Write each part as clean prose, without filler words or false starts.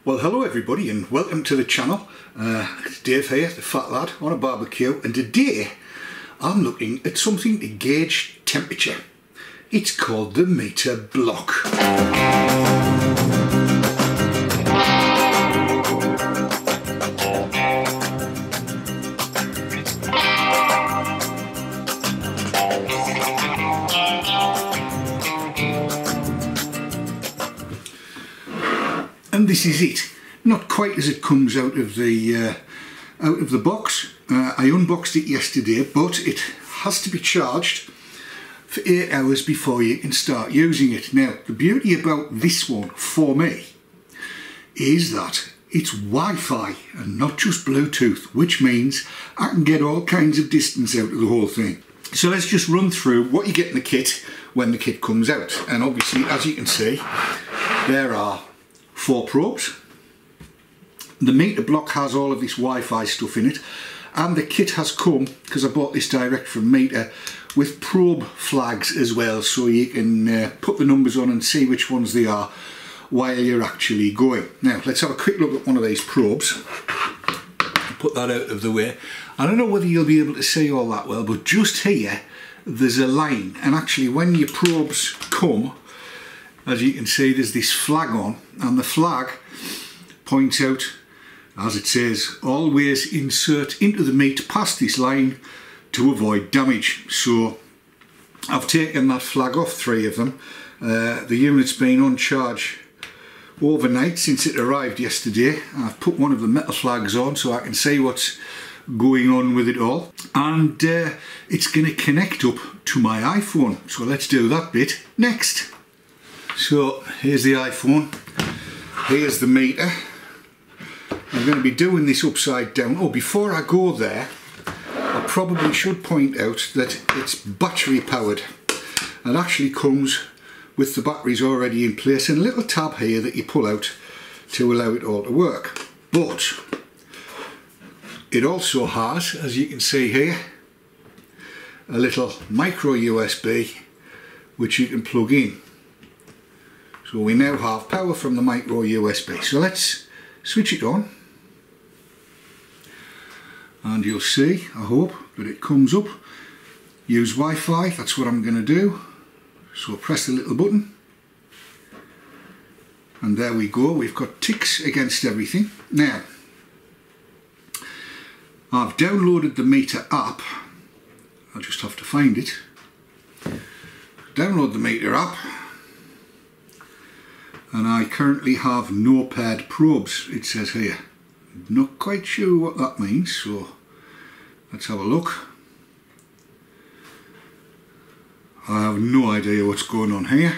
Well, hello everybody and welcome to the channel. It's Dave here, the fat lad on a barbecue, and today I'm looking at something to gauge temperature. It's called the meter block. And this is it. Not quite as it comes out of the box. I unboxed it yesterday, but it has to be charged for 8 hours before you can start using it. Now, the beauty about this one for me is that it's Wi-Fi and not just Bluetooth, which means I can get all kinds of distance out of the whole thing. So let's just run through what you get in the kit when the kit comes out. And obviously, as you can see, there are 4 probes. The meter block has all of this Wi-Fi stuff in it, and the kit has come, because I bought this direct from Meter, with probe flags as well, so you can put the numbers on and see which ones they are while you're actually going. Now let's have a quick look at one of these probes. Put that out of the way. I don't know whether you'll be able to see all that well, but just here there's a line, and actually when your probes come, as you can see, there's this flag on, and the flag points out, as it says, always insert into the meat past this line to avoid damage. So I've taken that flag off 3 of them. The unit's been on charge overnight since it arrived yesterday. I've put one of the metal flags on so I can see what's going on with it all, and it's going to connect up to my iPhone. So let's do that bit next. So here's the iPhone, here's the meter. I'm going to be doing this upside down. Oh, before I go there, I probably should point out that it's battery powered. It actually comes with the batteries already in place and a little tab here that you pull out to allow it all to work. But it also has, as you can see here, a little micro USB which you can plug in. So we now have power from the micro USB. So let's switch it on, and you'll see, I hope, that it comes up. Use Wi-Fi, that's what I'm going to do. So press the little button, and there we go, we've got ticks against everything. Now, I've downloaded the Meter app. I'll just have to find it. Download the Meter app. And I currently have no paired probes, it says here. Not quite sure what that means, so let's have a look. I have no idea what's going on here.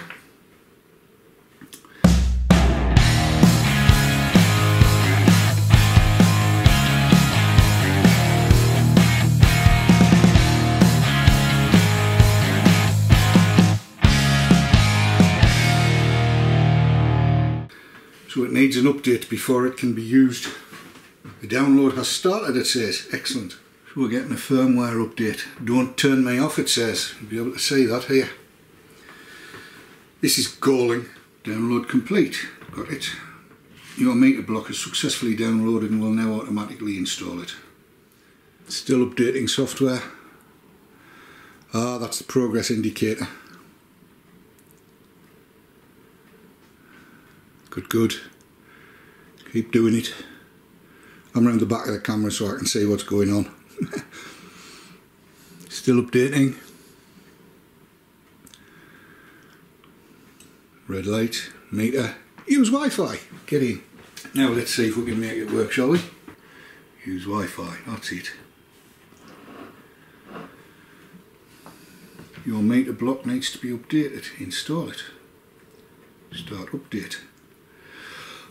So it needs an update before it can be used. The download has started, it says. Excellent. So we're getting a firmware update. Don't turn me off, it says. You'll be able to see that here. This is galling. Download complete. Got it. Your meter block is successfully downloaded and will now automatically install it. Still updating software. Ah, that's the progress indicator. Good. Keep doing it. I'm around the back of the camera so I can see what's going on. Still updating. Red light, meter, use Wi-Fi, get in. Now let's see if we can make it work, shall we? Use Wi-Fi, that's it. Your meter block needs to be updated. Install it. Start update.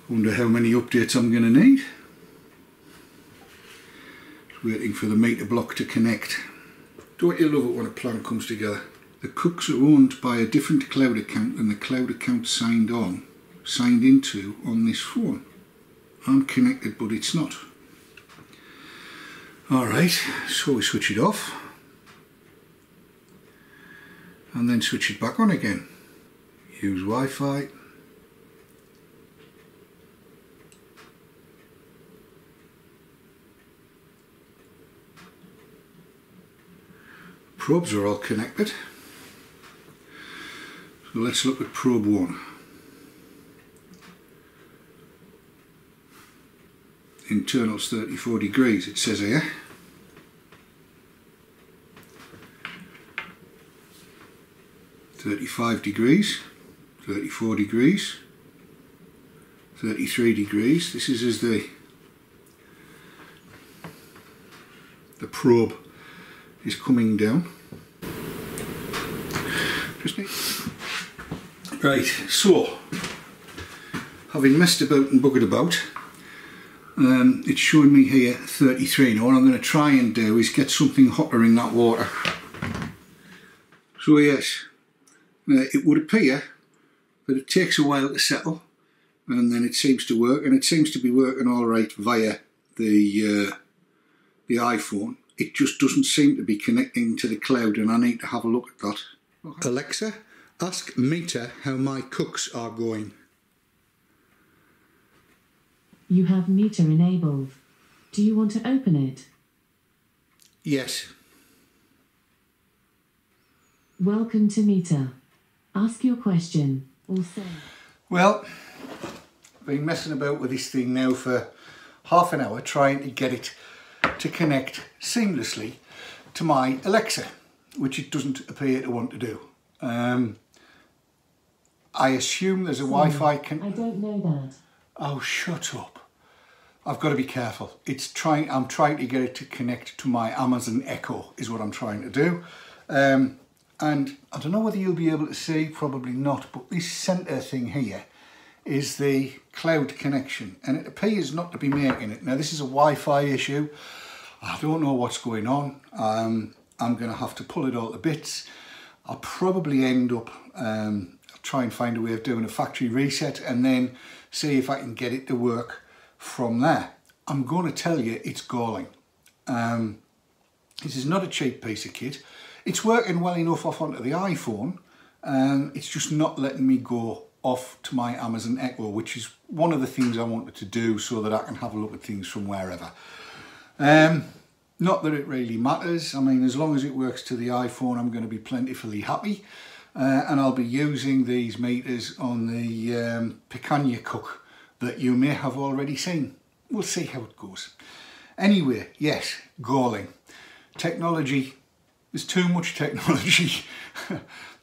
Wonder how many updates I'm going to need. Just waiting for the meter block to connect. Don't you love it when a plan comes together? The cooks are owned by a different cloud account than the cloud account signed into on this phone. I'm connected, but it's not. Alright, so we switch it off. And then switch it back on again. Use Wi-Fi. probes are all connected. So let's look at probe 1. Internals 34 degrees, it says here. $35 degrees, 34 degrees, 33 degrees. This is as the probe is coming down. Right, so having messed about and buggered about, it's showing me here 33. Now what I'm going to try and do is get something hotter in that water. So yes, it would appear that it takes a while to settle, and then it seems to work, and it seems to be working all right via the iPhone. It just doesn't seem to be connecting to the cloud, and I need to have a look at that. Okay. Alexa, ask Meter how my cooks are going. You have Meter enabled. Do you want to open it? Yes. Welcome to Meter. Ask your question or say. Well, I've been messing about with this thing now for half an hour trying to get it to connect seamlessly to my Alexa, which it doesn't appear to want to do. I assume there's a Wi-Fi I don't know that. Oh, shut up. I've got to be careful. I'm trying to get it to connect to my Amazon Echo is what I'm trying to do. And I don't know whether you'll be able to see, probably not, but this centre thing here is the cloud connection, and it appears not to be making it. Now this is a Wi-Fi issue. I don't know what's going on. I'm going to have to pull it all to bits. I'll probably end up try and find a way of doing a factory reset and then see if I can get it to work from there. I'm going to tell you it's galling. This is not a cheap piece of kit. It's working well enough off onto the iPhone. It's just not letting me go off to my Amazon Echo, which is one of the things I wanted to do so that I can have a look at things from wherever. Not that it really matters. I mean, as long as it works to the iPhone, I'm going to be plentifully happy. And I'll be using these meters on the picanha cook that you may have already seen. We'll see how it goes. Anyway, yes, galling. Technology, there's too much technology.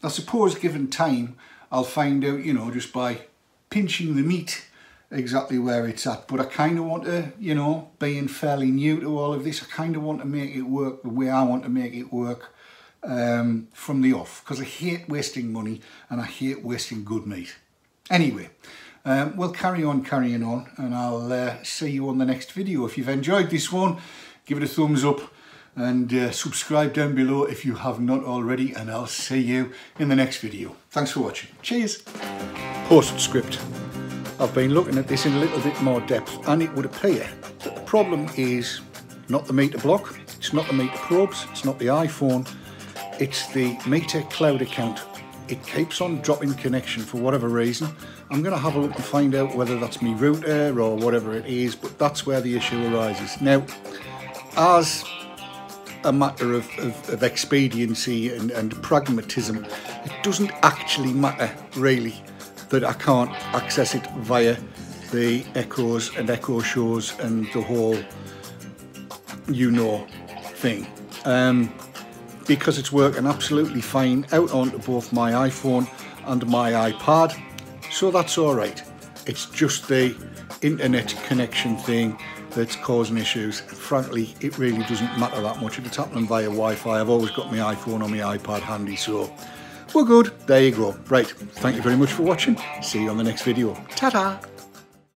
I suppose given time, I'll find out, you know, just by pinching the meat exactly where it's at. But I kind of want to, you know, being fairly new to all of this, I kind of want to make it work the way I want to make it work from the off, because I hate wasting money and I hate wasting good meat. Anyway, we'll carry on carrying on, and I'll see you on the next video. If you've enjoyed this one, give it a thumbs up and subscribe down below if you have not already, and I'll see you in the next video. Thanks for watching. Cheers. Postscript. I've been looking at this in a little bit more depth, and it would appear that the problem is not the meter block, it's not the meter probes, it's not the iPhone, it's the meter cloud account. It keeps on dropping connection for whatever reason. I'm going to have a look and find out whether that's me router or whatever it is, but that's where the issue arises. Now, as a matter of expediency and pragmatism, it doesn't actually matter really that I can't access it via the Echoes and Echo Shows and the whole you know thing, because it's working absolutely fine out onto both my iPhone and my iPad, so that's alright. It's just the internet connection thing that's causing issues. Frankly, it really doesn't matter that much if it's happening via Wi-Fi. I've always got my iPhone or my iPad handy, so we're good. There you go. Right, thank you very much for watching. See you on the next video. Ta-ta!